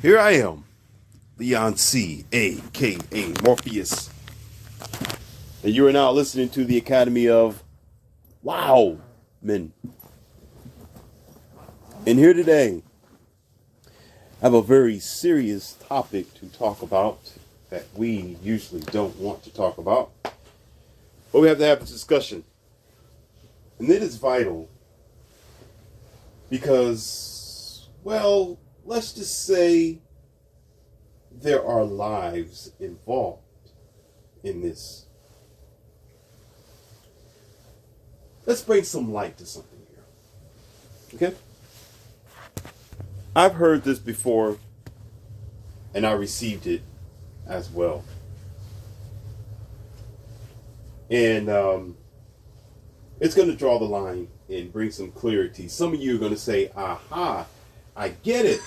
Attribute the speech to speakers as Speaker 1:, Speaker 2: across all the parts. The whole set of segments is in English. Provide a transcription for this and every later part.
Speaker 1: Here I am, Leon C., a.k.a. Morpheus. And you are now listening to the Academy of Wow Men. And here today, I have a very serious topic to talk about that we usually don't want to talk about. But we have to have a discussion. And it is vital because, well, let's just say there are lives involved in this. Let's bring some light to something here. Okay? I've heard this before, and I received it as well. And it's going to draw the line and bring some clarity. Some of you are going to say, aha, I get it.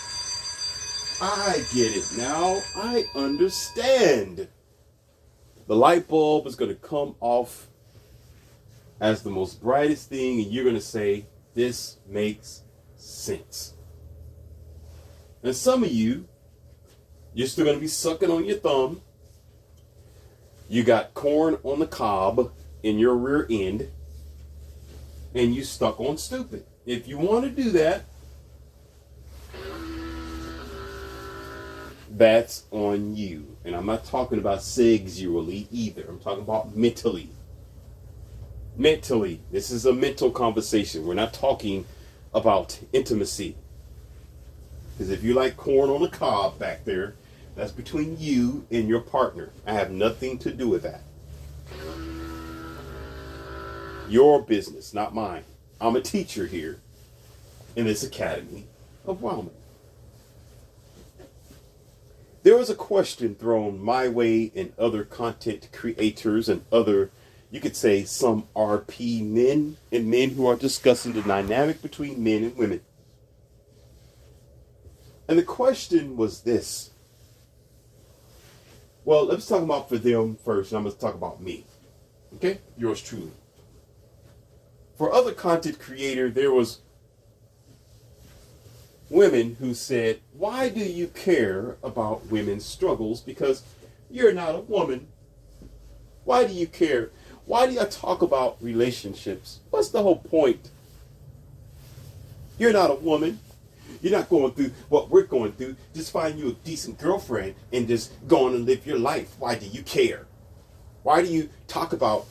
Speaker 1: I get it now. I understand. The light bulb is going to come off as the most brightest thing, and you're going to say, this makes sense. And some of you, you're still going to be sucking on your thumb. You got corn on the cob in your rear end, and you stuck on stupid. If you want to do that, that's on you. And I'm not talking about sexually either. I'm talking about mentally. Mentally. This is a mental conversation. We're not talking about intimacy. Because if you like corn on the cob back there, that's between you and your partner. I have nothing to do with that. Your business, not mine. I'm a teacher here in this Academy of Wildman. There was a question thrown my way and other content creators and other, you could say, some RP men and men who are discussing the dynamic between men and women. And the question was this. Well, let's talk about for them first, and I'm going to talk about me. Okay? Yours truly. For other content creator, there was women who said, why do you care about women's struggles? Because you're not a woman. Why do you care? Why do I talk about relationships? What's the whole point? You're not a woman. You're not going through what we're going through. Just find you a decent girlfriend and just go on and live your life. Why do you care? Why do you talk about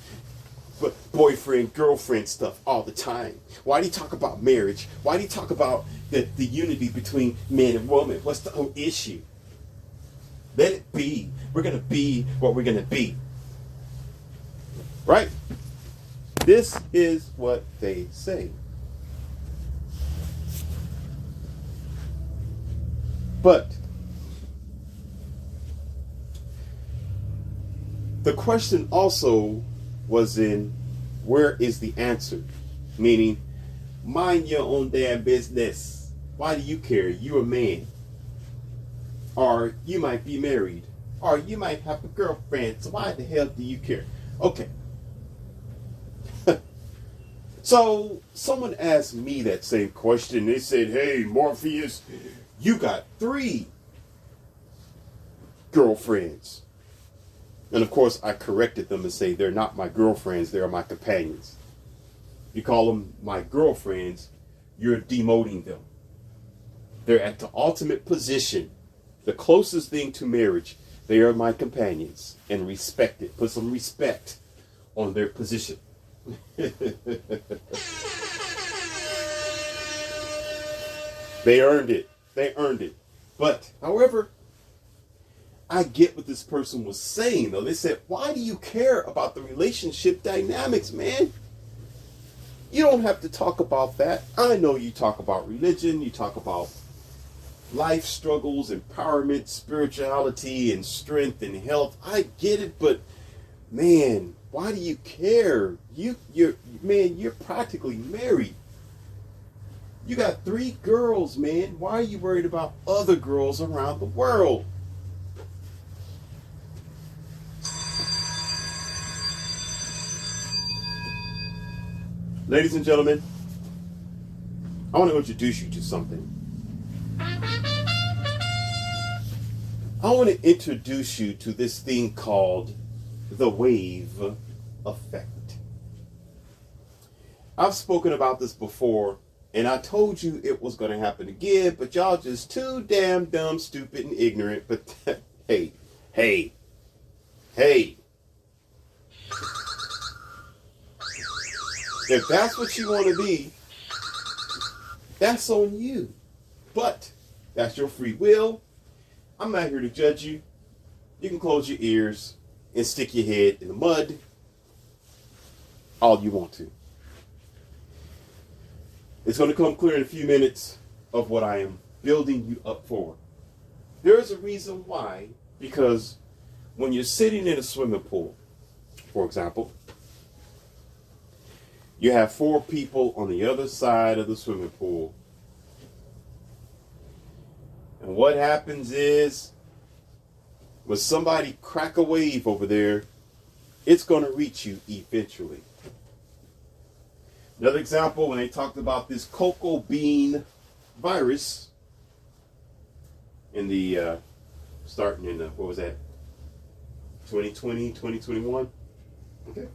Speaker 1: boyfriend, girlfriend stuff all the time? Why do you talk about marriage? Why do you talk about the unity between man and woman? What's the whole issue? Let it be. We're going to be what we're going to be. Right? This is what they say. But the question also was in, where is the answer? Meaning, mind your own damn business. Why do you care? You're a man. Or you might be married. Or you might have a girlfriend. So why the hell do you care? Okay. So someone asked me that same question. They said, hey, Morpheus, you got 3 girlfriends. And of course, I corrected them and say, they're not my girlfriends, they're my companions. You call them my girlfriends, you're demoting them. They're at the ultimate position, the closest thing to marriage. They are my companions, and respect it. Put some respect on their position. They earned it. They earned it. But, however, I get what this person was saying, though. They said, why do you care about the relationship dynamics, man? You don't have to talk about that. I know you talk about religion. You talk about life struggles, empowerment, spirituality, and strength and health. I get it, but, man, why do you care? You're practically married. You got 3 girls, man. Why are you worried about other girls around the world? Ladies and gentlemen, I want to introduce you to something. I want to introduce you to this thing called the wave effect. I've spoken about this before, and I told you it was going to happen again, but y'all just too damn dumb, stupid, and ignorant. But hey, hey, hey. If that's what you want to be, that's on you. But that's your free will. I'm not here to judge you. You can close your ears and stick your head in the mud all you want to. It's going to come clear in a few minutes of what I am building you up for. There is a reason why, because when you're sitting in a swimming pool, for example, you have 4 people on the other side of the swimming pool. And what happens is, when somebody crack a wave over there, it's going to reach you eventually. Another example, when they talked about this cocoa bean virus in the, starting in, what was that, 2020, 2021? Okay.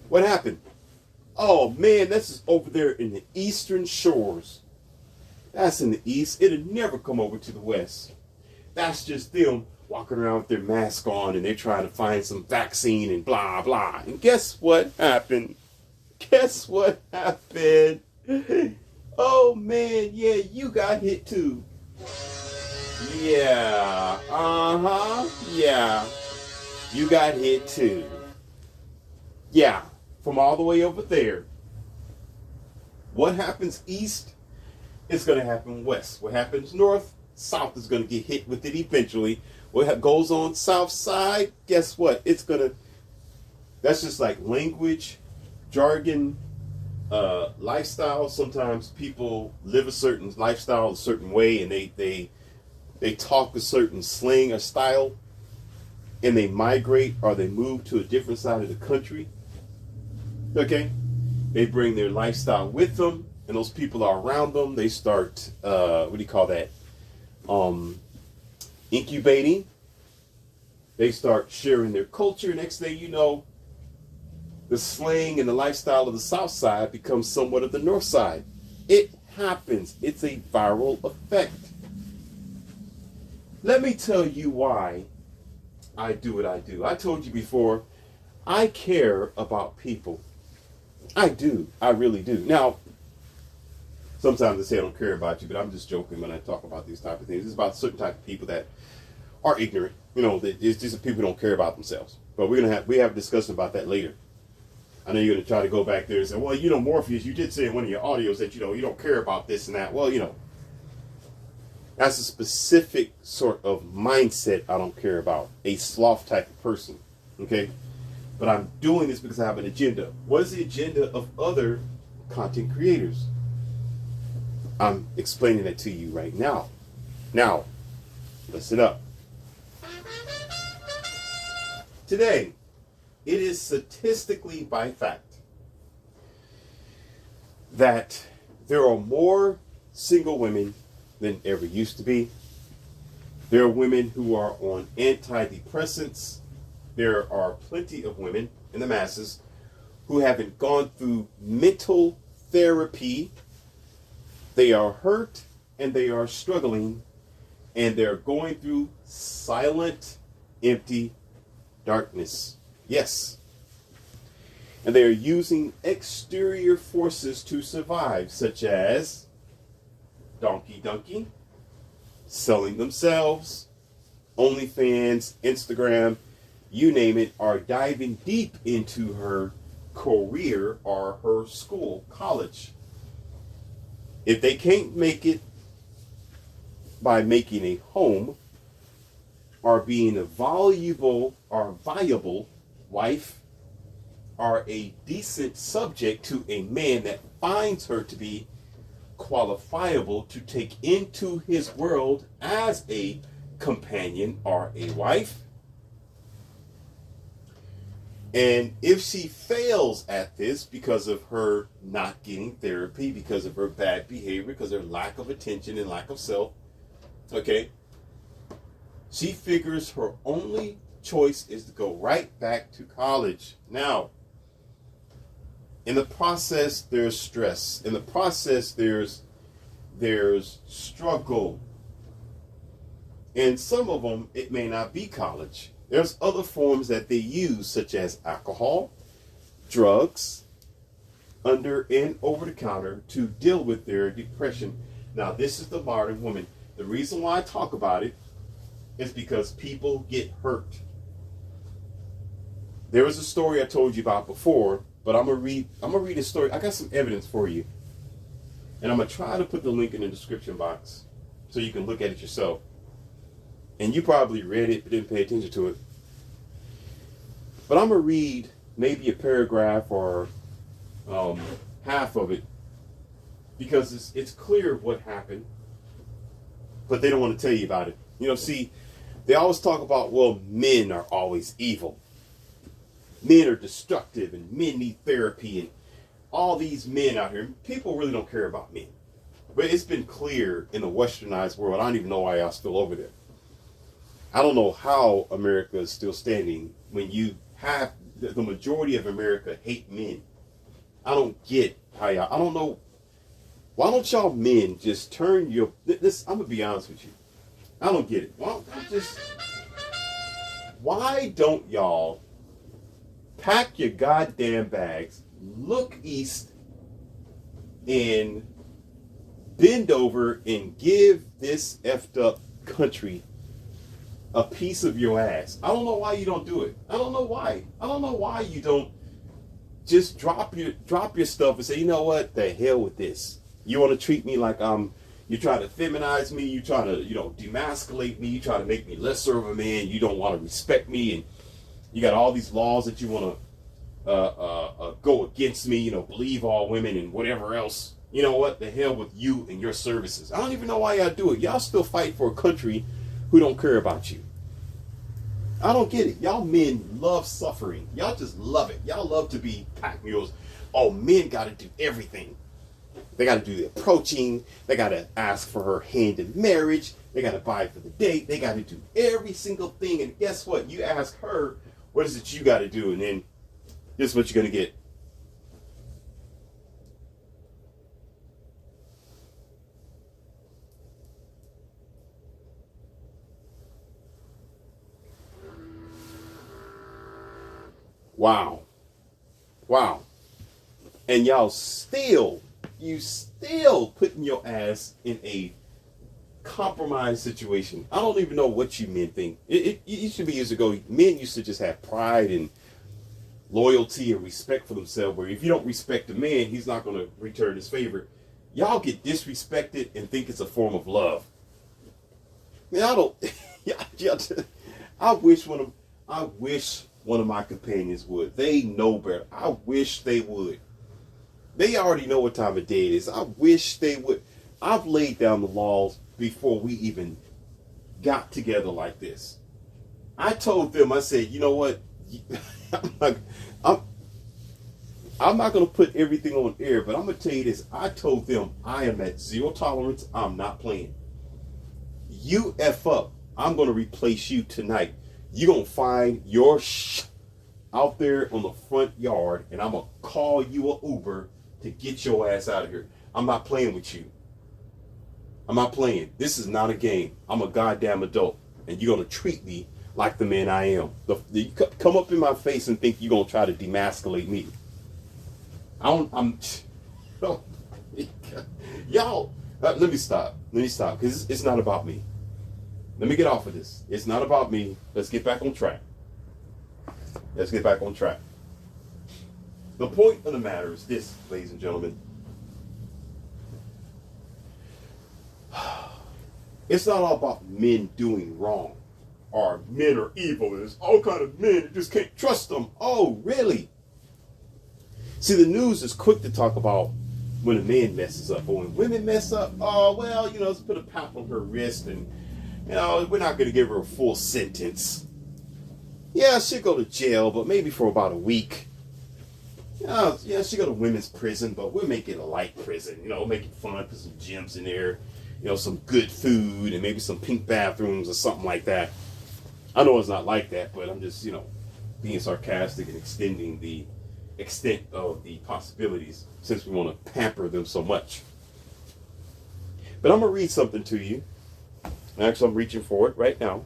Speaker 1: What happened? Oh man, this is over there in the eastern shores. That's in the east. It'll never come over to the west. That's just them walking around with their mask on and they're trying to find some vaccine and blah, blah. And guess what happened? Guess what happened? Oh man, yeah, you got hit too. Yeah, yeah, you got hit too. Yeah, from all the way over there. What happens east is going to happen west. What happens north, south is going to get hit with it eventually. What goes on south side, guess what? It's going to, that's just like language, jargon, lifestyle. Sometimes people live a certain lifestyle a certain way and they talk a certain slang or style, and they migrate or they move to a different side of the country. Okay? They bring their lifestyle with them, and those people are around them. They start, what do you call that? Incubating. They start sharing their culture. Next thing you know, the slang and the lifestyle of the South Side becomes somewhat of the North Side. It happens. It's a viral effect. Let me tell you why I do what I do. I told you before, I care about people. I do. I really do. Now, sometimes I say I don't care about you, but I'm just joking when I talk about these type of things. It's about certain type of people that are ignorant. You know, it's just people who don't care about themselves. But we have a discussion about that later. I know you're going to try to go back there and say, well, you know, Morpheus, you did say in one of your audios that, you know, you don't care about this and that. Well, you know, that's a specific sort of mindset I don't care about. A sloth type of person. Okay? But I'm doing this because I have an agenda. What is the agenda of other content creators? I'm explaining that to you right now. Now, listen up. Today, it is statistically by fact that there are more single women than ever used to be. There are women who are on antidepressants. There are plenty of women in the masses who haven't gone through mental therapy. They are hurt and they are struggling and they're going through silent, empty darkness. Yes. And they are using exterior forces to survive, such as donkey, selling themselves, OnlyFans, Instagram, you name it, are diving deep into her career or her school, college. If they can't make it by making a home or being a valuable or viable wife or a decent subject to a man that finds her to be qualifiable to take into his world as a companion or a wife, and if she fails at this because of her not getting therapy, because of her bad behavior, because of her lack of attention and lack of self, okay, She figures her only choice is to go right back to college. Now, in the process, there's stress. In the process, there's struggle. And some of them, it may not be college. There's other forms that they use, such as alcohol, drugs, under and over the counter, to deal with their depression. Now, this is the modern woman. The reason why I talk about it is because people get hurt. There was a story I told you about before, but I'm gonna read a story. I got some evidence for you, and I'm gonna try to put the link in the description box so you can look at it yourself. And you probably read it but didn't pay attention to it. But I'm gonna read maybe a paragraph or half of it, because it's clear what happened, but they don't want to tell you about it. You know, see, they always talk about, well, men are always evil. Men are destructive and men need therapy and all these men out here. People really don't care about men. But it's been clear in the westernized world. I don't even know why y'all still over there. I don't know how America is still standing when you have the majority of America hate men. I don't get how y'all, I don't know. Why don't y'all men just turn your, this, I'm going to be honest with you. I don't get it. Why don't y'all pack your goddamn bags, look east, and bend over and give this effed up country a piece of your ass? I don't know why you don't do it. I don't know why. I don't know why you don't just drop your stuff and say, you know what, the hell with this. You want to treat me like you try to feminize me, you try to, demasculate me, you try to make me lesser of a man, you don't want to respect me, and you got all these laws that you want to go against me, believe all women and whatever else. You know what, the hell with you and your services. I don't even know why y'all do it. Y'all still fight for a country who don't care about you. I don't get it. Y'all men love suffering. Y'all just love it. Y'all love to be pack mules. Oh, men got to do everything. They got to do the approaching. They got to ask for her hand in marriage. They got to buy for the date. They got to do every single thing. And guess what? You ask her, what is it you got to do? And then this is what you're going to get. Wow. Wow. And y'all you still putting your ass in a compromised situation. I don't even know what you men think. It used to be years ago, men used to just have pride and loyalty and respect for themselves, where if you don't respect a man, he's not going to return his favor. Y'all get disrespected and think it's a form of love. Man, I don't. I wish one of my companions would. They know better. I wish they would. They already know what time of day it is. I wish they would. I've laid down the laws before we even got together like this. I told them, I said, you know what? I'm not going to put everything on air, but I'm going to tell you this. I told them I am at zero tolerance. I'm not playing. You F up. I'm going to replace you tonight. You're going to find your out there on the front yard, and I'm going to call you an Uber to get your ass out of here. I'm not playing with you. I'm not playing. This is not a game. I'm a goddamn adult, and you're going to treat me like the man I am. You come up in my face and think you're going to try to demasculate me. Y'all, let me stop, because it's not about me. Let me get off of this. It's not about me. Let's get back on track. The point of the matter is this, ladies and gentlemen. It's not all about men doing wrong, or men are evil. There's all kind of men, you just can't trust them. Oh, really? See, the news is quick to talk about when a man messes up, or when women mess up. Oh, well, let's put a pat on her wrist, and we're not going to give her a full sentence. Yeah, she'll go to jail, but maybe for about a week. Yeah, she'll go to women's prison, but we'll make it a light prison. Make it fun, put some gyms in there. some good food and maybe some pink bathrooms or something like that. I know it's not like that, but I'm just, being sarcastic and extending the extent of the possibilities since we want to pamper them so much. But I'm going to read something to you. Actually, I'm reaching for it right now.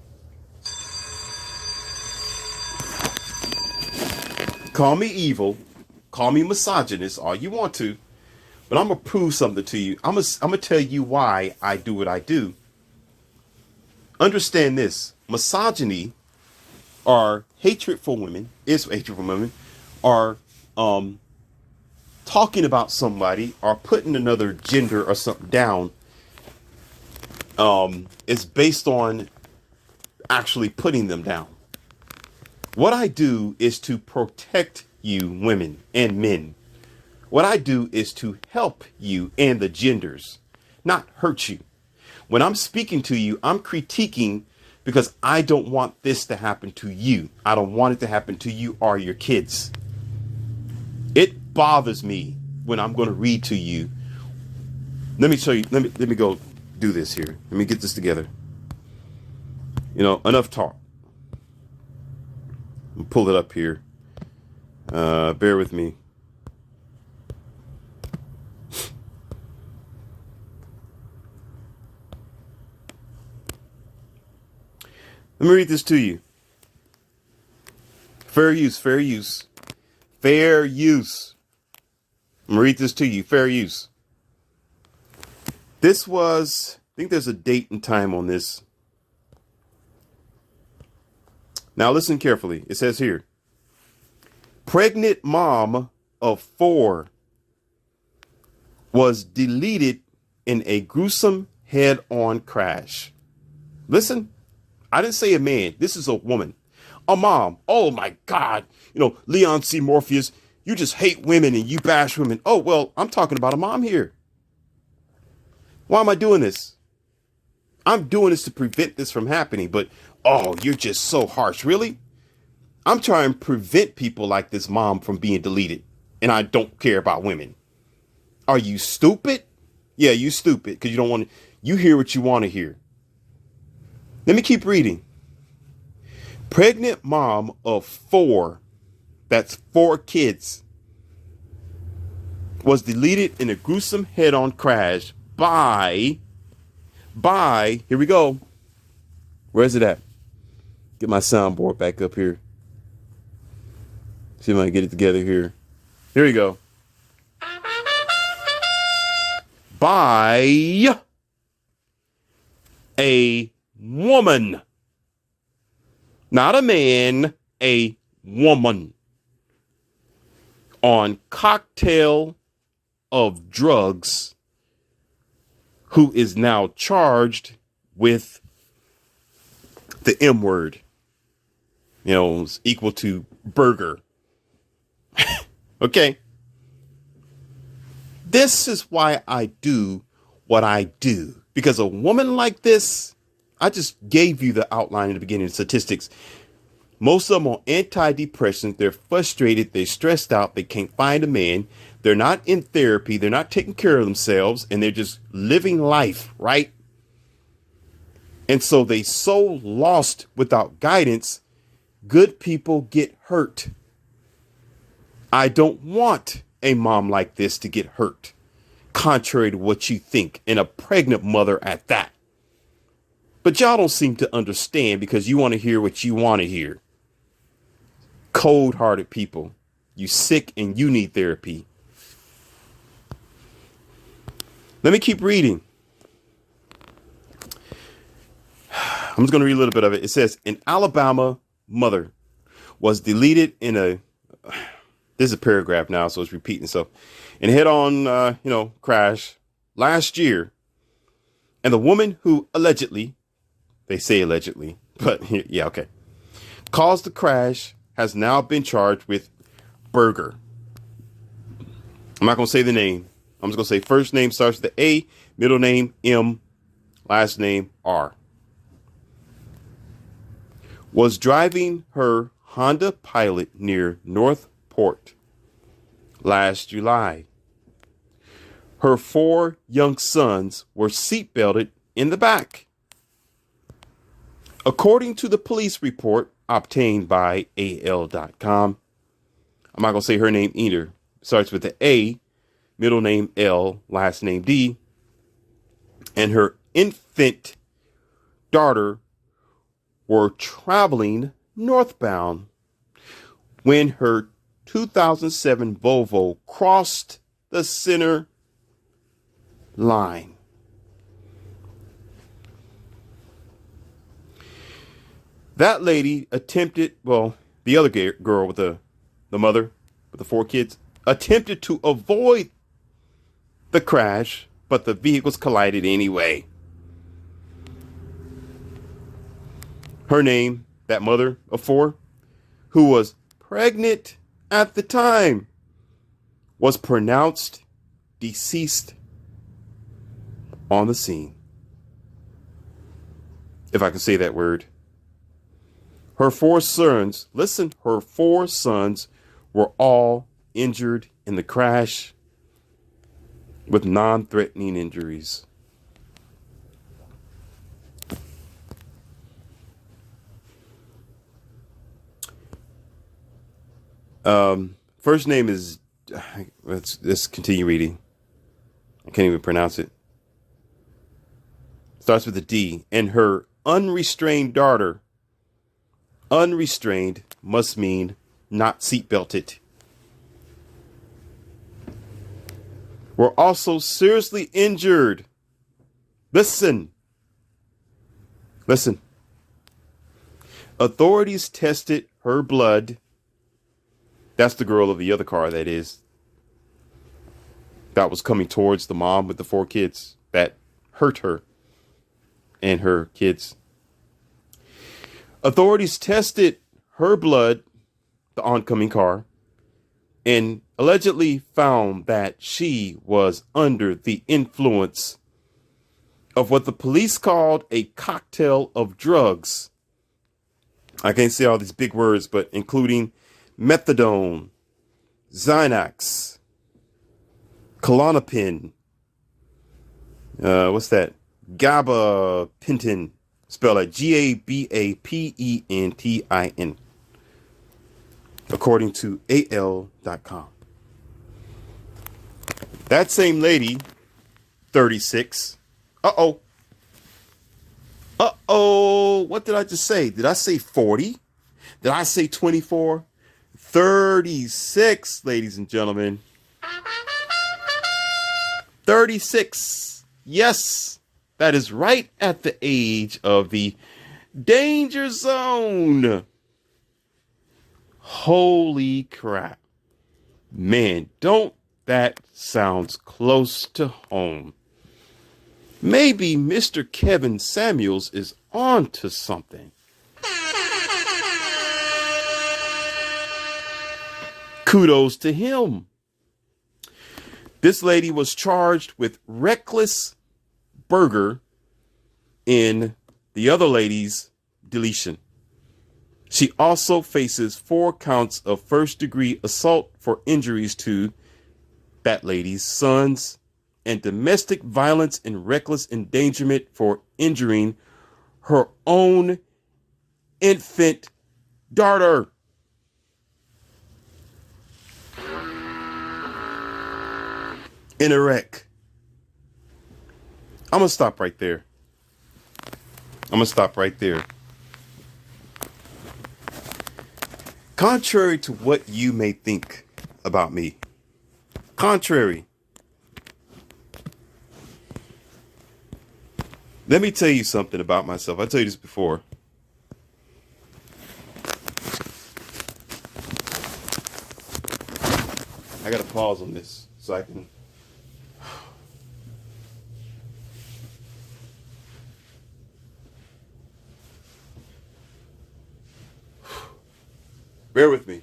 Speaker 1: Call me evil, call me misogynist, all you want to, but I'm going to prove something to you. I'm going to tell you why I do what I do. Understand this. Misogyny, or hatred for women, are talking about somebody or putting another gender or something down. Is based on actually putting them down. What I do is to protect you, women and men. What I do is to help you and the genders, not hurt you. When I'm speaking to you, I'm critiquing because I don't want this to happen to you. I don't want it to happen to you or your kids. It bothers me when I'm going to read to you. Let me show you. Let me go do this here. Let me get this together. Enough talk. I'll pull it up here. Bear with me. Let me read this to you. Fair use, fair use. Fair use. I'm going to read this to you. Fair use. This was, I think there's a date and time on this. Now listen carefully. It says here, pregnant mom of 4 was deleted in a gruesome head-on crash. Listen, I didn't say a man. This is a woman. A mom. Oh my God. Leon C. Morpheus, you just hate women and you bash women. Oh, well, I'm talking about a mom here. Why am I doing this? I'm doing this to prevent this from happening, but oh, you're just so harsh. Really? I'm trying to prevent people like this mom from being deleted, and I don't care about women. Are you stupid? Yeah, you stupid because you don't want to. You hear what you want to hear. Let me keep reading. Pregnant mom of 4, that's 4 kids, was deleted in a gruesome head-on crash by, here we go. Where's it at? Get my soundboard back up here. See if I can get it together here. Here we go. By a woman. Not a man, a woman. On cocktail of drugs, who is now charged with the M word. It's equal to burger. Okay. This is why I do what I do. Because a woman like this, I just gave you the outline in the beginning of statistics. Most of them are antidepressants. They're frustrated. They're stressed out. They can't find a man. They're not in therapy. They're not taking care of themselves. And they're just living life, right? And so they so lost without guidance. Good people get hurt. I don't want a mom like this to get hurt, contrary to what you think, and a pregnant mother at that. But y'all don't seem to understand because you want to hear what you want to hear. Cold-hearted people. You sick and you need therapy. Let me keep reading. I'm just going to read a little bit of it. It says, an Alabama mother was deleted in a, this is a paragraph now, so it's repeating itself, in a head-on, crash last year. And the woman who allegedly, they say allegedly, but yeah, okay, caused the crash has now been charged with burger. I'm not going to say the name. I'm just going to say first name starts with the A, middle name M, last name R. Was driving her Honda Pilot near Northport last July. Her 4 young sons were seatbelted in the back. According to the police report obtained by AL.com, I'm not going to say her name either. It starts with the A, middle name L, last name D, and her infant daughter were traveling northbound when her 2007 Volvo crossed the center line. That lady attempted, well, the other girl with the mother with the 4 kids attempted to avoid the crash, but the vehicles collided anyway. Her name, that mother of 4, who was pregnant at the time, was pronounced deceased on the scene. If I can say that word. Her 4 sons, listen, her 4 sons were all injured in the crash with non-threatening injuries. First name is, let's continue reading. I can't even pronounce it. Starts with a D. And her unrestrained daughter, unrestrained must mean not seatbelted, were also seriously injured. Listen. Authorities tested her blood. That's the girl of the other car, that is. That was coming towards the mom with the 4 kids that hurt her and her kids. Authorities tested her blood, the oncoming car, and allegedly found that she was under the influence of what the police called a cocktail of drugs. I can't say all these big words, but including methadone, Xanax, Klonopin, what's that? Gabapentin, spelled like Gabapentin, according to AL.com. That same lady, 36. What did I just say? Did I say 40? Did I say 24? 36, ladies and gentlemen. 36. Yes, that is right at the age of the danger zone. Holy crap. Man, don't that sounds close to home. Maybe Mr. Kevin Samuels is on to something. Kudos to him. This lady was charged with reckless burger in the other lady's deletion. She also faces 4 counts of first-degree assault for injuries to that lady's sons and domestic violence and reckless endangerment for injuring her own infant daughter. In a wreck. I'm going to stop right there. Contrary to what you may think about me, let me tell you something about myself. I told you this before. I got to pause on this so I can. Bear with me.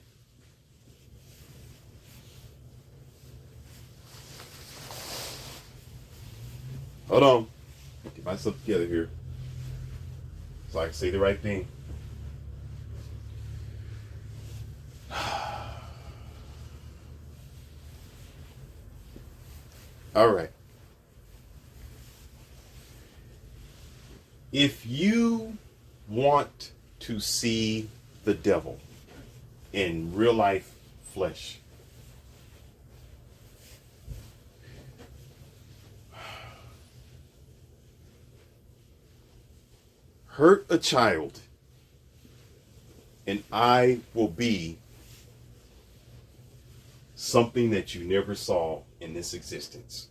Speaker 1: Hold on. Get myself together here so I can say the right thing. All right. If you want to see the devil in real life flesh, hurt a child, and I will be something that you never saw in this existence.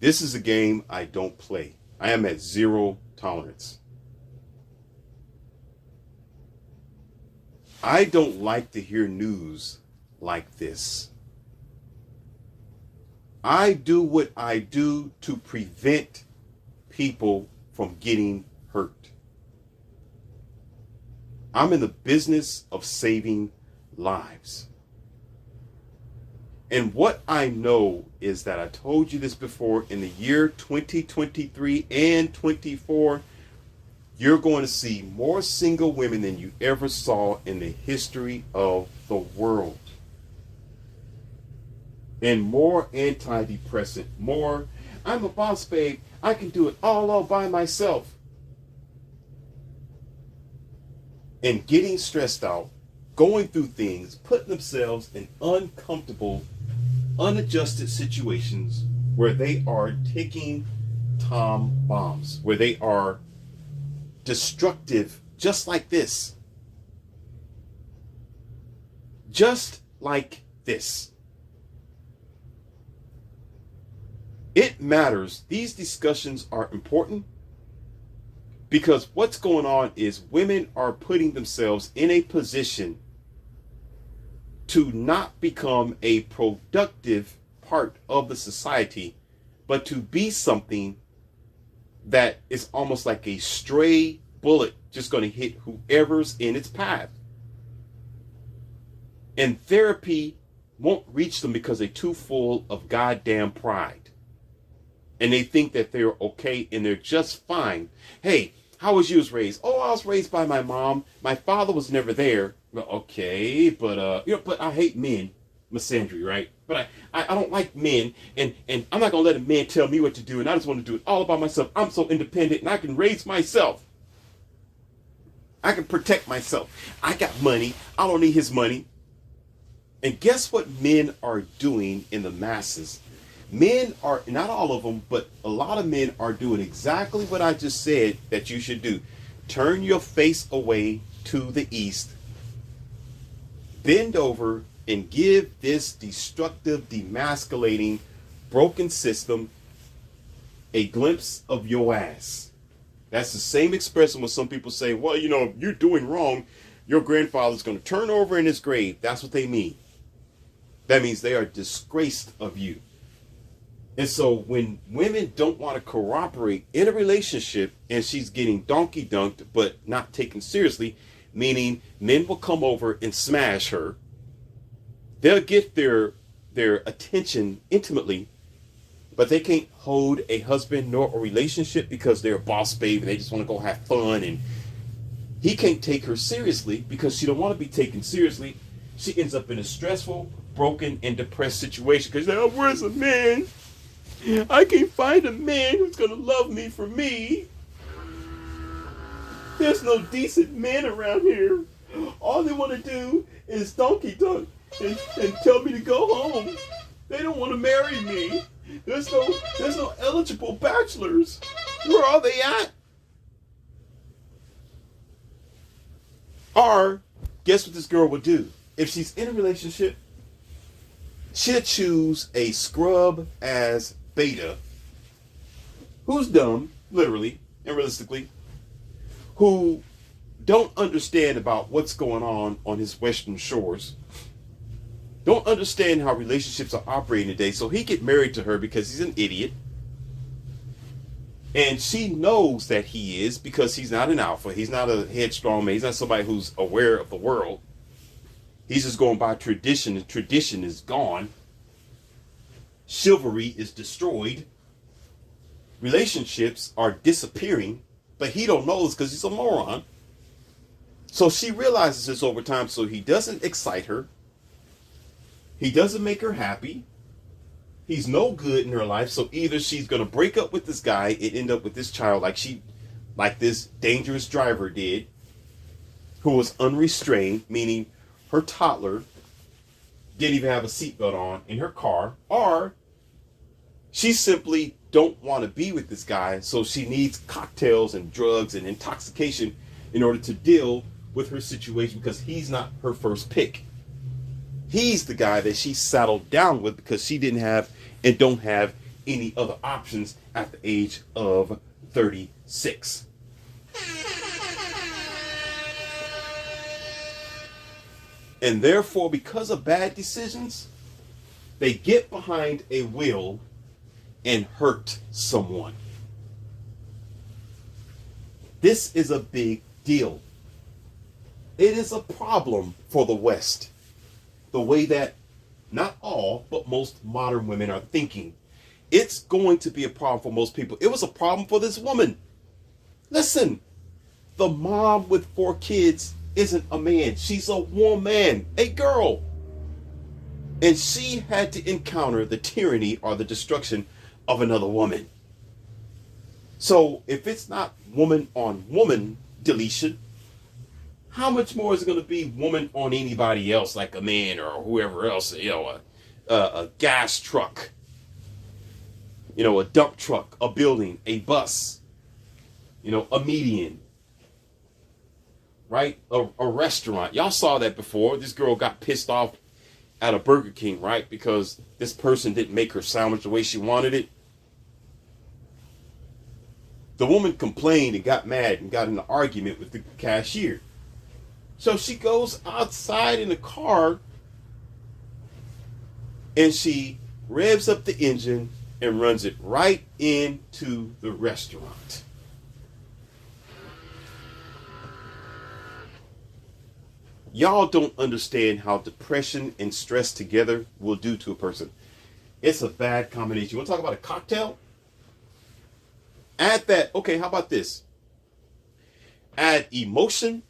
Speaker 1: This is a game I don't play. I am at zero tolerance. I don't like to hear news like this. I do what I do to prevent people from getting hurt. I'm in the business of saving lives. And what I know is that I told you this before, in the year 2023 and 24, you're going to see more single women than you ever saw in the history of the world. And more antidepressant, more, I'm a boss babe, I can do it all by myself. And getting stressed out, going through things, putting themselves in uncomfortable, unadjusted situations where they are taking time bombs, where they are destructive, just like this. Just like this. It matters. These discussions are important because what's going on is women are putting themselves in a position to not become a productive part of the society, but to be something that is almost like a stray bullet just going to hit whoever's in its path. And therapy won't reach them because they're too full of goddamn pride. And they think that they're okay and they're just fine. Hey, how was you raised? Oh, I was raised by my mom. My father was never there. Well, okay, but but I hate men, misandry, right? But I don't like men, and I'm not gonna let a man tell me what to do, and I just want to do it all by myself. I'm so independent, and I can raise myself. I can protect myself. I got money. I don't need his money. And guess what men are doing in the masses? Men are, not all of them, but a lot of men are doing exactly what I just said that you should do. Turn your face away to the east. Bend over and give this destructive, demasculating, broken system a glimpse of your ass. That's the same expression when some people say, well, you know, you're doing wrong. Your grandfather's going to turn over in his grave. That's what they mean. That means they are disgraced of you. And so when women don't want to cooperate in a relationship and she's getting donkey dunked but not taken seriously, meaning men will come over and smash her, they'll get their attention intimately, but they can't hold a husband nor a relationship because they're a boss babe and they just want to go have fun, and he can't take her seriously because she don't want to be taken seriously. She ends up in a stressful, broken, and depressed situation because oh, where's a man? I can't find a man who's going to love me for me. There's no decent men around here. All they want to do is donkey dunk and tell me to go home. They don't want to marry me. There's no eligible bachelors. Where are they at? Or, guess what this girl would do? If she's in a relationship, she'll choose a scrub as beta who's dumb, literally and realistically, who don't understand about what's going on his western shores, don't understand how relationships are operating today, so he get married to her because he's an idiot, and she knows that he is because he's not an alpha, he's not a headstrong man, he's not somebody who's aware of the world, he's just going by tradition, and tradition is gone. Chivalry is destroyed. Relationships are disappearing, but he don't know this because he's a moron. So she realizes this over time, so he doesn't excite her. He doesn't make her happy. He's no good in her life. So either she's going to break up with this guy and end up with this child like this dangerous driver did, who was unrestrained, meaning her toddler didn't even have a seatbelt on in her car, or she simply don't want to be with this guy, so she needs cocktails and drugs and intoxication in order to deal with her situation, because he's not her first pick. He's the guy that she settled down with because she didn't have and don't have any other options at the age of 36. And therefore, because of bad decisions, they get behind a wheel and hurt someone. This is a big deal. It is a problem for the West. The way that not all, but most modern women are thinking. It's going to be a problem for most people. It was a problem for this woman. Listen, the mom with 4 kids isn't a man. She's a woman, a girl. And she had to encounter the tyranny or the destruction of another woman. So if it's not woman on woman deletion, how much more is it going to be woman on anybody else, like a man or whoever else, a gas truck, a dump truck, a building, a bus, a median, right? A restaurant. Y'all saw that before. This girl got pissed off at a Burger King, right? Because this person didn't make her sandwich the way she wanted it. The woman complained and got mad and got in an argument with the cashier. So she goes outside in the car and she revs up the engine and runs it right into the restaurant. Y'all don't understand how depression and stress together will do to a person. It's a bad combination. You want to talk about a cocktail? Add that. Okay, how about this? Add emotion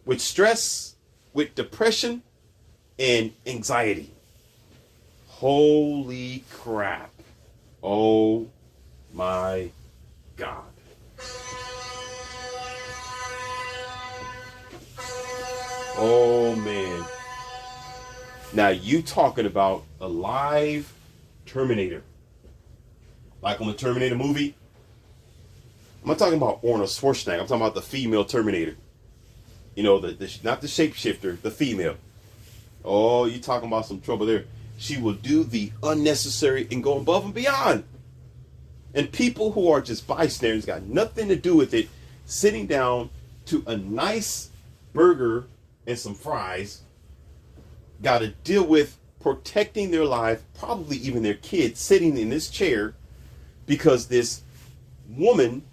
Speaker 1: with stress, with depression, and anxiety. Holy crap. Oh my God. Oh man. Now you talking about a live Terminator. Like on the Terminator movie. I'm not talking about Arnold Schwarzenegger. I'm talking about the female Terminator. Not the shapeshifter, the female. Oh, you talking about some trouble there. She will do the unnecessary and go above and beyond. And people who are just bystanders, got nothing to do with it, sitting down to a nice burger and some fries, got to deal with protecting their life, probably even their kids, sitting in this chair because this woman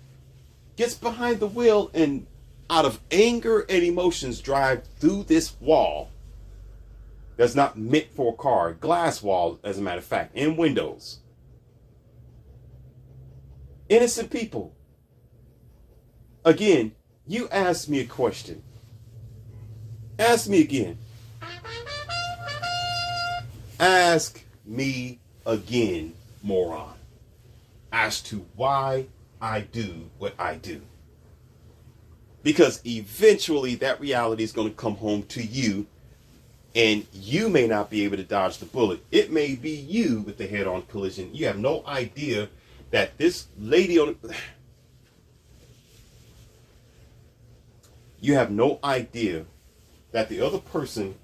Speaker 1: gets behind the wheel and out of anger and emotions drive through this wall that's not meant for a car, glass wall, as a matter of fact, and windows. Innocent people. Again, you asked me a question. Ask me again. Ask me again, moron, as to why I do what I do. Because eventually that reality is going to come home to you, and you may not be able to dodge the bullet. It may be you with the head-on collision. You have no idea that this lady you have no idea that the other person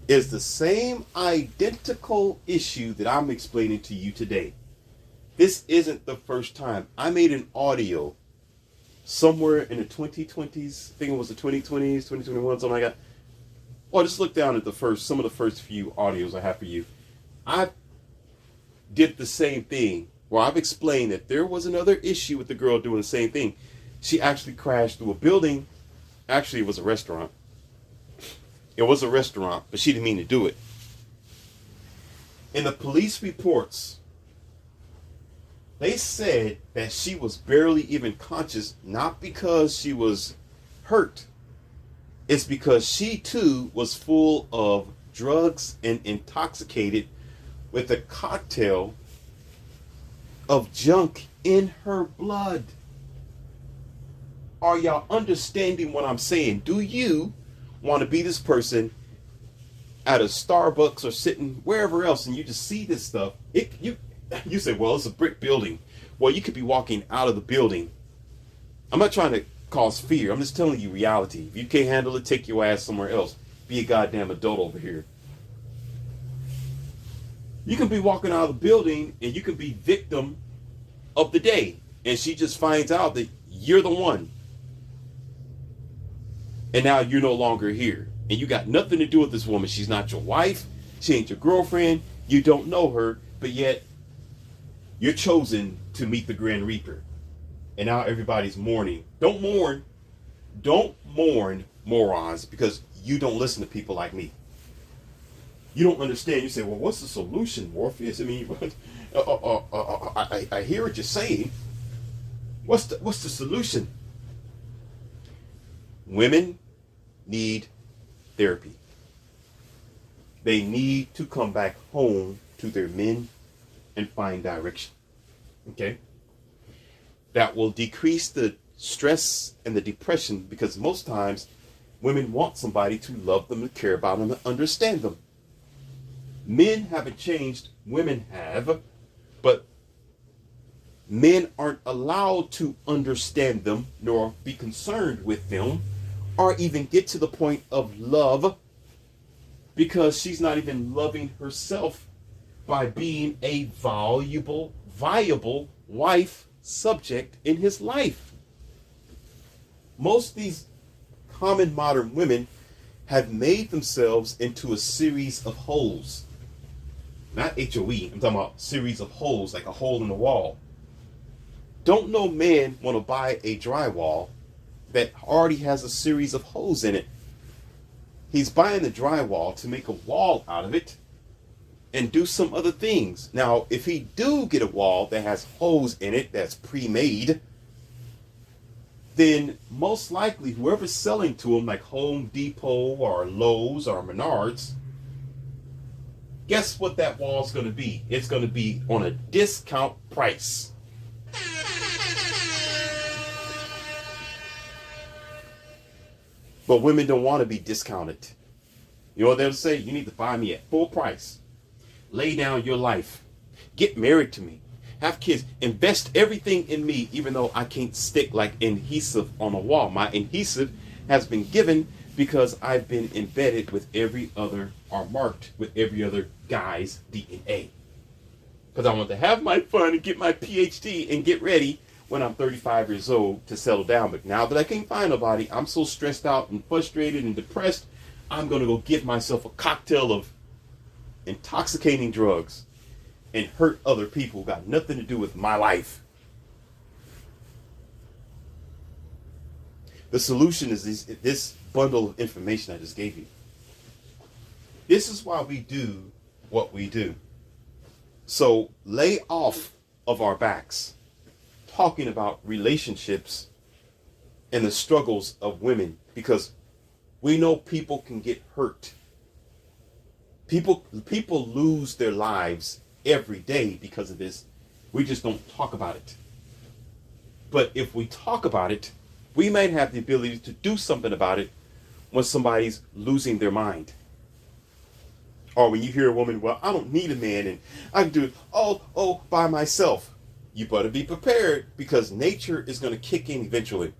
Speaker 1: is the same identical issue that I'm explaining to you today. This isn't the first time. I made an audio somewhere in the 2020s. I think it was the 2020s, 2021, something like that. Well, just look down at some of the first few audios I have for you. I did the same thing where I've explained that there was another issue with the girl doing the same thing. She actually crashed through a building. Actually, it was a restaurant. It was a restaurant, but she didn't mean to do it. In the police reports, they said that she was barely even conscious, not because she was hurt. It's because she too was full of drugs and intoxicated with a cocktail of junk in her blood. Are y'all understanding what I'm saying? Do you want to be this person at a Starbucks or sitting wherever else and you just see this stuff? You say, well, it's a brick building. Well, you could be walking out of the building. I'm not trying to cause fear. I'm just telling you reality. If you can't handle it, take your ass somewhere else. Be a goddamn adult over here. You can be walking out of the building and you can be victim of the day. And she just finds out that you're the one. And now you're no longer here. And you got nothing to do with this woman. She's not your wife. She ain't your girlfriend. You don't know her. But yet, you're chosen to meet the Grand Reaper. And now everybody's mourning. Don't mourn. Don't mourn, morons, because you don't listen to people like me. You don't understand. You say, well, what's the solution, Morpheus? I mean, I hear what you're saying. What's the solution? Women need therapy. They need to come back home to their men and find direction. Okay? That will decrease the stress and the depression, because most times women want somebody to love them and care about them and understand them. Men haven't changed, women have, but men aren't allowed to understand them nor be concerned with them or even get to the point of love, because she's not even loving herself by being a viable wife subject in his life. Most of these common modern women have made themselves into a series of holes. Not HOE, I'm talking about series of holes, like a hole in the wall. Don't no man want to buy a drywall that already has a series of holes in it. He's buying the drywall to make a wall out of it and do some other things. Now, if he do get a wall that has holes in it that's pre-made, then most likely whoever's selling to him, like Home Depot or Lowe's or Menards, guess what that wall's going to be? It's going to be on a discount price. But women don't want to be discounted. You know what they'll say? You need to buy me at full price. Lay down your life. Get married to me. Have kids. Invest everything in me, even though I can't stick like adhesive on a wall. My adhesive has been given because I've been embedded with every other, or marked with every other guy's DNA. Because I want to have my fun and get my PhD and get ready when I'm 35 years old to settle down. But now that I can't find nobody, I'm so stressed out and frustrated and depressed, I'm going to go give myself a cocktail of intoxicating drugs and hurt other people who got nothing to do with my life. The solution is this bundle of information I just gave you. This is why we do what we do. So lay off of our backs talking about relationships and the struggles of women, because we know people can get hurt. People lose their lives every day because of this. We just don't talk about it. But if we talk about it, we might have the ability to do something about it when somebody's losing their mind. Or when you hear a woman, well, I don't need a man and I can do it all by myself. You better be prepared, because nature is going to kick in eventually.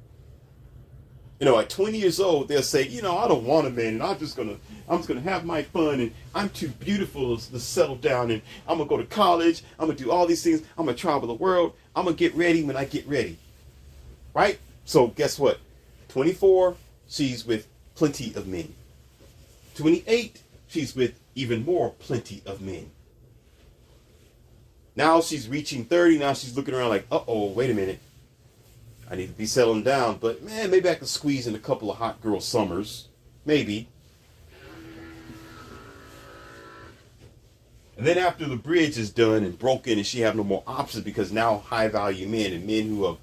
Speaker 1: You know, at 20 years old, they'll say, you know, I don't want a man, and I'm just gonna have my fun, and I'm too beautiful to settle down, and I'm gonna go to college, I'm gonna do all these things, I'm gonna travel the world, I'm gonna get ready when I get ready. Right? So guess what? 24, she's with plenty of men. 28, she's with even more plenty of men. Now she's reaching 30, now she's looking around like, uh-oh, wait a minute. I need to be settling down, but man, maybe I can squeeze in a couple of hot girl summers. Maybe. And then after the bridge is done and broken and she have no more options, because now high value men and men who have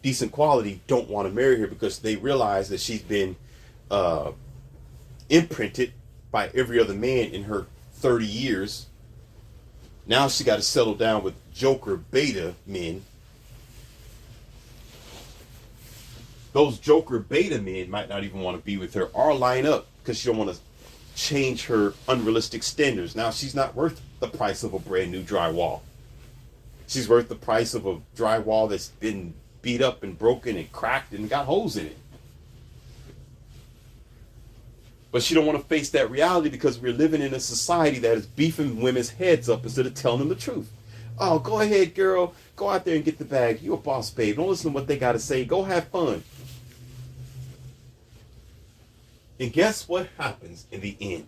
Speaker 1: decent quality don't want to marry her because they realize that she's been imprinted by every other man in her 30 years. Now she got to settle down with joker beta men. Those joker beta men might not even want to be with her or line up because she don't want to change her unrealistic standards. Now she's not worth the price of a brand new drywall. She's worth the price of a drywall that's been beat up and broken and cracked and got holes in it. But she don't want to face that reality because we're living in a society that is beefing women's heads up instead of telling them the truth. Oh, go ahead, girl. Go out there and get the bag. You're a boss, babe. Don't listen to what they got to say. Go have fun. And guess what happens in the end?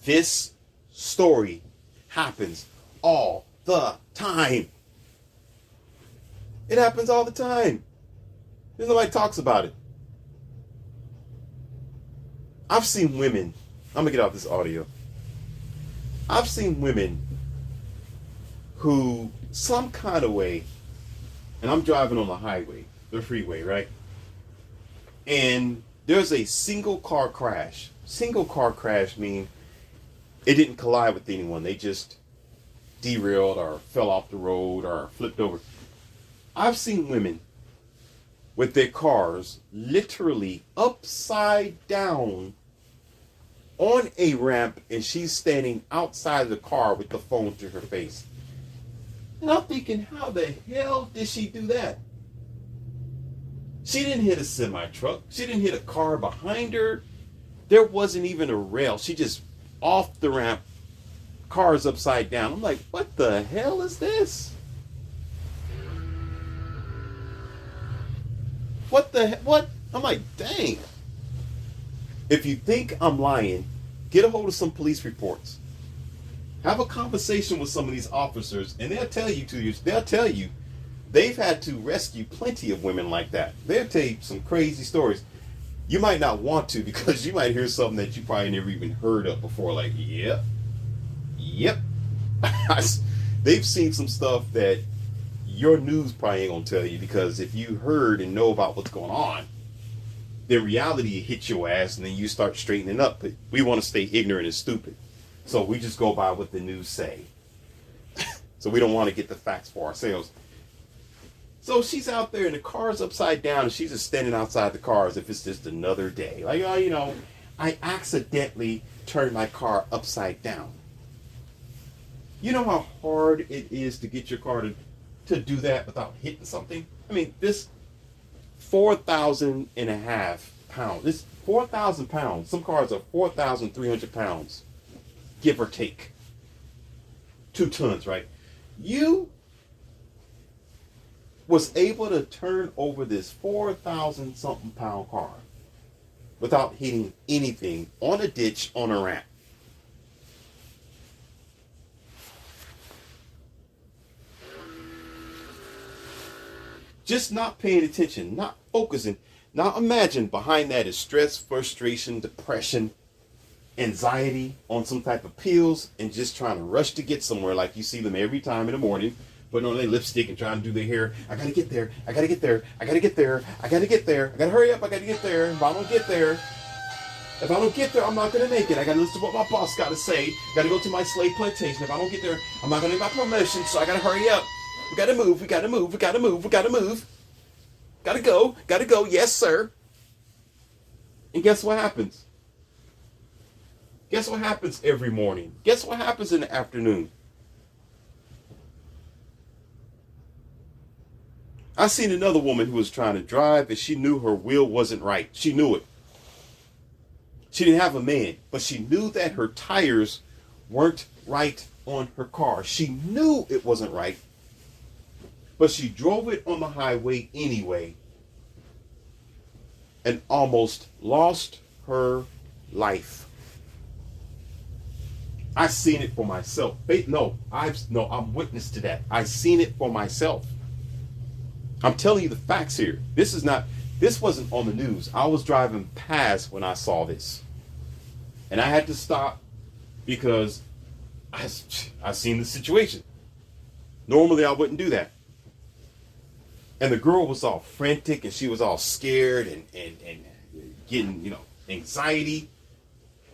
Speaker 1: This story happens all the time. It happens all the time. There's nobody talks about it. I've seen women, I'm going to get off this audio. I've seen women who, some kind of way, and I'm driving on the highway, the freeway, right? And there's a single car crash. Single car crash means it didn't collide with anyone. They just derailed or fell off the road or flipped over. I've seen women with their cars literally upside down on a ramp, and she's standing outside the car with the phone to her face. And I'm thinking, how the hell did she do that? She didn't hit a semi-truck. She didn't hit a car behind her. There wasn't even a rail. She just off the ramp, cars upside down. I'm like, what the hell is this? What? I'm like, dang. If you think I'm lying, get a hold of some police reports. Have a conversation with some of these officers, and they'll tell you they've had to rescue plenty of women like that. They'll tell you some crazy stories. You might not want to because you might hear something that you probably never even heard of before. Like, yep. They've seen some stuff that your news probably ain't gonna tell you, because if you heard and know about what's going on, then reality hits your ass and then you start straightening up. But we want to stay ignorant and stupid. So we just go by what the news say. So we don't want to get the facts for ourselves. So she's out there and the car's upside down and she's just standing outside the car as if it's just another day. Like, oh, you know, I accidentally turned my car upside down. You know how hard it is to get your car to do that without hitting something? I mean, this 4,000 and a half pounds. This 4,000 pounds. Some cars are 4,300 pounds, give or take. 2 tons, right? You was able to turn over this 4,000 something pound car without hitting anything on a ditch, on a ramp. Just not paying attention, not focusing. Now imagine behind that is stress, frustration, depression, anxiety on some type of pills, and just trying to rush to get somewhere, like you see them every time in the morning, putting on their lipstick and trying to do their hair. I gotta get there, I gotta get there, I gotta get there, I gotta get there, I gotta hurry up, I gotta get there. If I don't get there, I'm not gonna make it. I gotta listen to what my boss gotta say. Gotta go to my slave plantation. If I don't get there, I'm not gonna get my promotion, so I gotta hurry up. We gotta move, we gotta move, we gotta move, we gotta move. Gotta go, yes, sir. And guess what happens? Guess what happens every morning? Guess what happens in the afternoon? I seen another woman who was trying to drive and she knew her wheel wasn't right. She knew it. She didn't have a man, but she knew that her tires weren't right on her car. She knew it wasn't right, but she drove it on the highway anyway and almost lost her life. I seen it for myself. I'm witness to that. I seen it for myself. I'm telling you the facts here. This wasn't on the news. I was driving past when I saw this. And I had to stop because I seen the situation. Normally I wouldn't do that. And the girl was all frantic and she was all scared and getting, anxiety.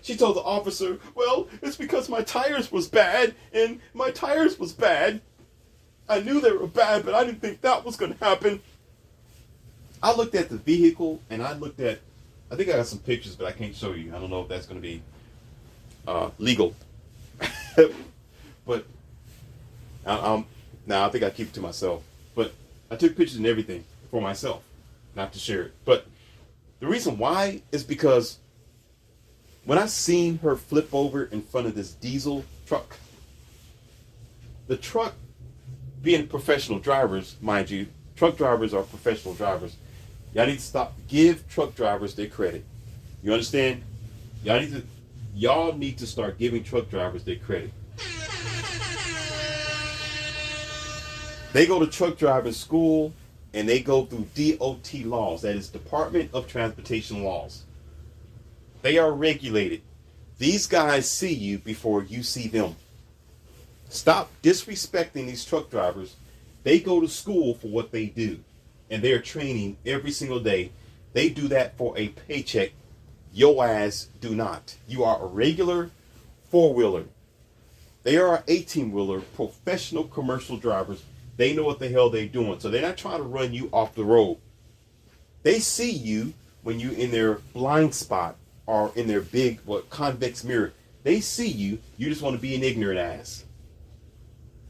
Speaker 1: She told the officer, well, it's because my tires was bad, and my tires was bad. I knew they were bad, but I didn't think that was going to happen. I looked at the vehicle, and I think I got some pictures, but I can't show you. I don't know if that's going to be legal. But I think I keep it to myself. But I took pictures and everything for myself, not to share it. But the reason why is because when I seen her flip over in front of this diesel truck, the truck, being professional drivers, mind you, truck drivers are professional drivers. Y'all need to stop. Give truck drivers their credit. You understand? Y'all need to start giving truck drivers their credit. They go to truck driving school and they go through DOT laws. That is Department of Transportation laws. They are regulated. These guys see you before you see them. Stop disrespecting these truck drivers. They go to school for what they do. And they're training every single day. They do that for a paycheck. Your ass do not. You are a regular four-wheeler. They are an 18-wheeler, professional commercial drivers. They know what the hell they're doing. So they're not trying to run you off the road. They see you when you're in their blind spot or in their big convex mirror. They see you. You just want to be an ignorant ass.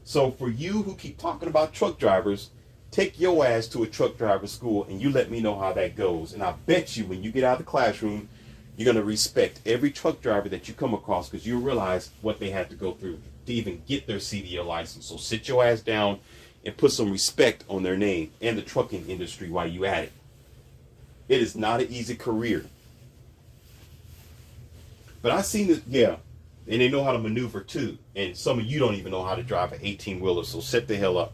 Speaker 1: So for you who keep talking about truck drivers, take your ass to a truck driver school and you let me know how that goes. And I bet you when you get out of the classroom, you're going to respect every truck driver that you come across because you realize what they had to go through to even get their CDL license. So sit your ass down and put some respect on their name and the trucking industry while you at it. It is not an easy career. But I seen it, yeah. And they know how to maneuver too. And some of you don't even know how to drive an 18-wheeler, so set the hell up.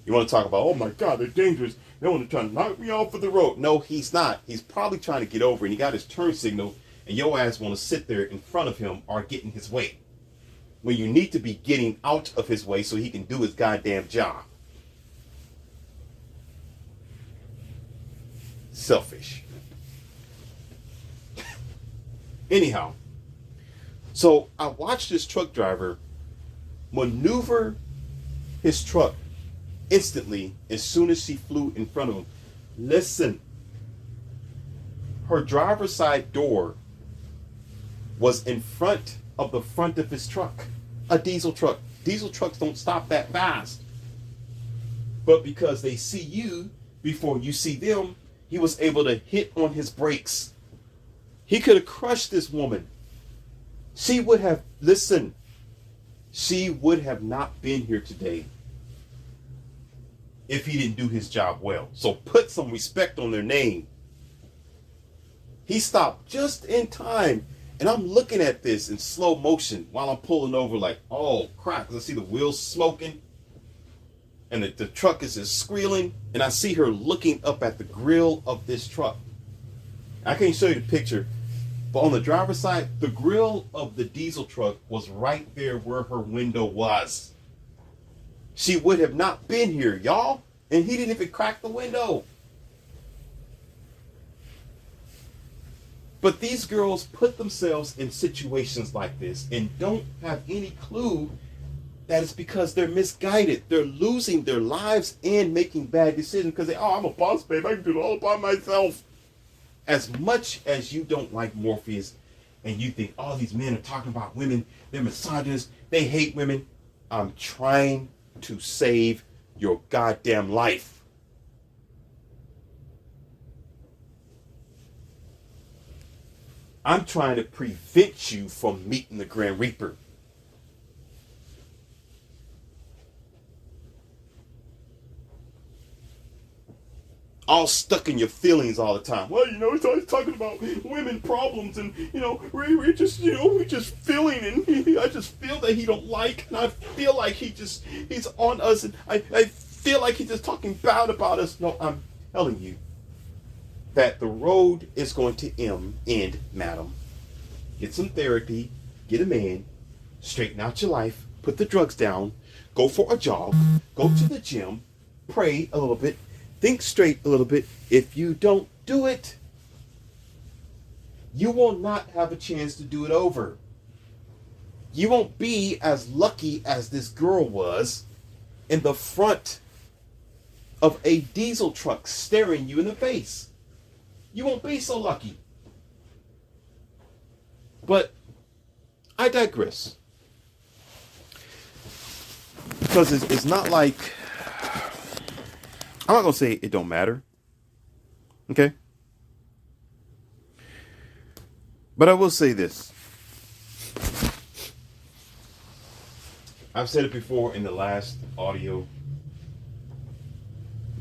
Speaker 1: You want to talk about, oh my God, they're dangerous. They want to try to knock me off of the road. No, he's not. He's probably trying to get over and he got his turn signal and your ass want to sit there in front of him or get in his way. When you need to be getting out of his way so he can do his goddamn job. Selfish. Anyhow, so I watched this truck driver maneuver his truck instantly as soon as she flew in front of him. Listen, her driver's side door was in front of the front of his truck. A diesel truck. Diesel trucks don't stop that fast. But because they see you before you see them, he was able to hit on his brakes. He could have crushed this woman. She would have, listen, she would have not been here today if he didn't do his job well. So put some respect on their name. He stopped just in time. And I'm looking at this in slow motion while I'm pulling over like, oh crap, because I see the wheels smoking and the truck is just squealing. And I see her looking up at the grill of this truck. I can't show you the picture, but on the driver's side, the grill of the diesel truck was right there where her window was. She would have not been here, y'all. And he didn't even crack the window. But these girls put themselves in situations like this and don't have any clue that it's because they're misguided. They're losing their lives and making bad decisions because I'm a boss, babe. I can do it all by myself. As much as you don't like Morpheus and you think, oh, these men are talking about women, they're misogynists, they hate women, I'm trying to save your goddamn life. I'm trying to prevent you from meeting the Grand Reaper. All stuck in your feelings all the time. Well, he's always talking about women problems and, we're just feeling and I just feel that he don't like and I feel like he's on us and I feel like he's just talking bad about us. No, I'm telling you that the road is going to end, madam. Get some therapy, get a man, straighten out your life, put the drugs down, go for a jog, go to the gym, pray a little bit, think straight a little bit. If you don't do it, you will not have a chance to do it over. You won't be as lucky as this girl was in the front of a diesel truck staring you in the face. You won't be so lucky. But I digress. Because it's not like, I'm not going to say it don't matter. Okay? But I will say this. I've said it before in the last audio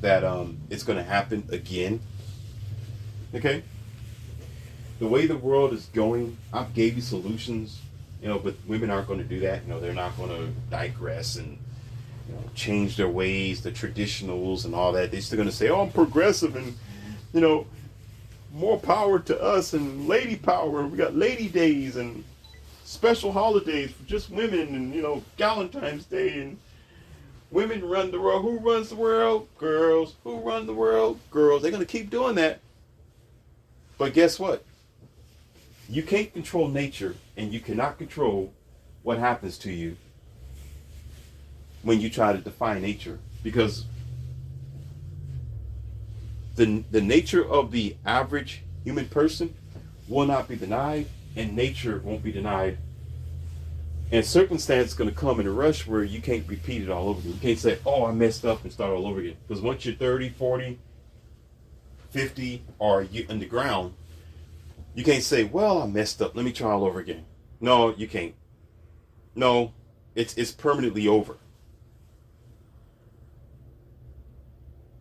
Speaker 1: that it's going to happen again. Okay? The way the world is going, I've gave you solutions, but women aren't going to do that. They're not going to digress and change their ways, the traditionals and all that. They're still going to say, oh, I'm progressive and, more power to us and lady power. We got lady days and special holidays for just women and, Valentine's Day and women run the world. Who runs the world? Girls. Who run the world? Girls. They're going to keep doing that. But guess what? You can't control nature and you cannot control what happens to you when you try to defy nature, because the nature of the average human person will not be denied, and nature won't be denied. And circumstance is going to come in a rush where you can't repeat it all over again. You can't say, oh, I messed up and start all over again. Because once you're 30, 40, 50, or you're in the ground, you can't say, well, I messed up. Let me try all over again. No, you can't. No, it's permanently over.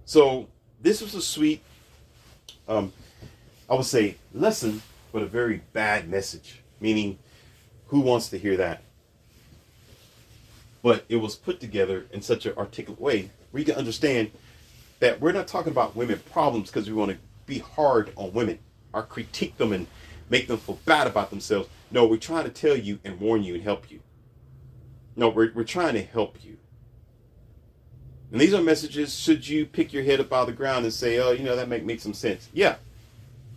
Speaker 1: So this was a sweet, I would say, lesson, but a very bad message. Meaning, who wants to hear that? But it was put together in such an articulate way where you can understand that we're not talking about women problems because we want to be hard on women or critique them and make them feel bad about themselves. No, we're trying to tell you and warn you and help you. No, we're trying to help you. And these are messages, should you pick your head up out of the ground and say, oh, that make some sense. Yeah.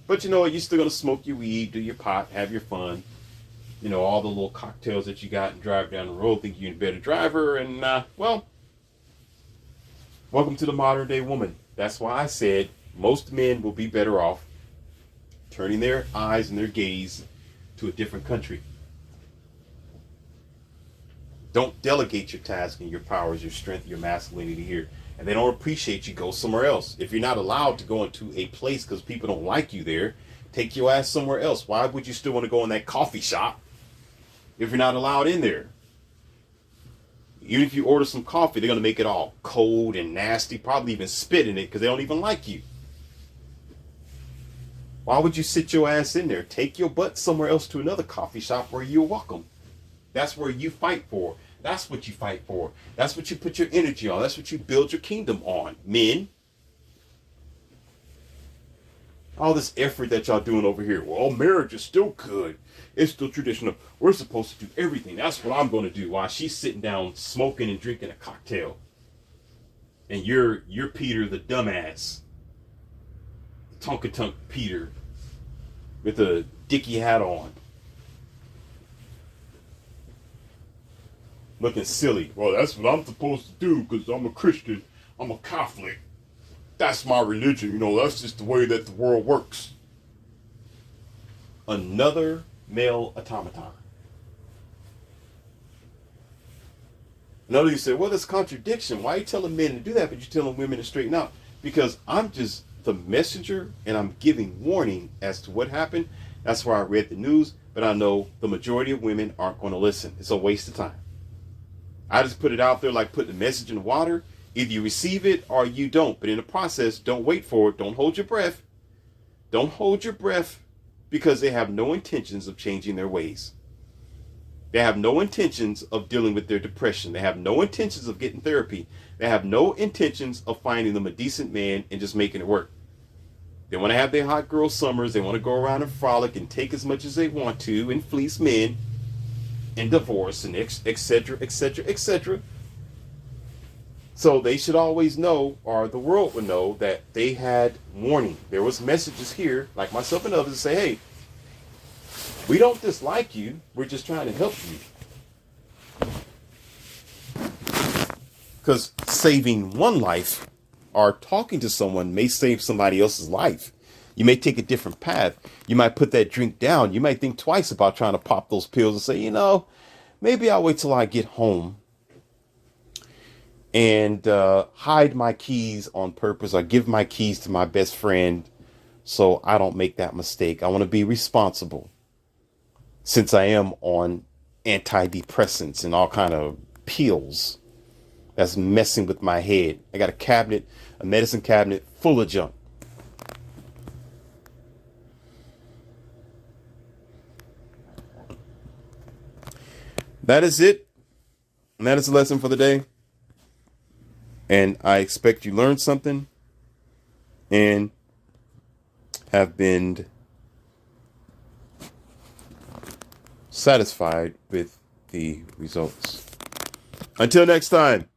Speaker 1: But you're still going to smoke your weed, do your pot, have your fun. All the little cocktails that you got and drive down the road, think you're a better driver. And, welcome to the modern day woman. That's why I said most men will be better off turning their eyes and their gaze to a different country. Don't delegate your task and your powers, your strength, your masculinity here. And they don't appreciate you, go somewhere else. If you're not allowed to go into a place because people don't like you there, take your ass somewhere else. Why would you still want to go in that coffee shop if you're not allowed in there? Even if you order some coffee, they're going to make it all cold and nasty, probably even spit in it because they don't even like you. Why would you sit your ass in there? Take your butt somewhere else to another coffee shop where you're welcome. That's where you fight for. That's what you fight for. That's what you put your energy on. That's what you build your kingdom on. Men. All this effort that y'all doing over here. Well, marriage is still good. It's still traditional. We're supposed to do everything. That's what I'm going to do while she's sitting down smoking and drinking a cocktail. And you're Peter the dumbass. Tonka-tunk Peter with a dicky hat on. Looking silly. Well, that's what I'm supposed to do because I'm a Christian. I'm a Catholic. That's my religion. That's just the way that the world works. Another male automaton. Another you say, well, that's contradiction. Why are you telling men to do that, but you're telling women to straighten out? Because I'm just the messenger and I'm giving warning as to what happened. That's why I read the news, but I know the majority of women aren't going to listen. It's a waste of time. I just put it out there like putting a message in the water. Either you receive it or you don't. But in the process, don't wait for it. Don't hold your breath. Don't hold your breath because they have no intentions of changing their ways. They have no intentions of dealing with their depression. They have no intentions of getting therapy. They have no intentions of finding them a decent man and just making it work. They want to have their hot girl summers. They want to go around and frolic and take as much as they want to and fleece men. And divorce and etc., etc., etc. So they should always know, or the world would know, that they had warning. There was messages here, like myself and others, that say, hey, We don't dislike you. We're just trying to help you. Because saving one life or talking to someone may save somebody else's life. You may take a different path. You might put that drink down. You might think twice about trying to pop those pills and say, maybe I'll wait till I get home and hide my keys on purpose, or give my keys to my best friend so I don't make that mistake. I want to be responsible since I am on antidepressants and all kind of pills that's messing with my head. I got a medicine cabinet full of junk. That is it. And that is the lesson for the day. And I expect you learned something and have been satisfied with the results. Until next time.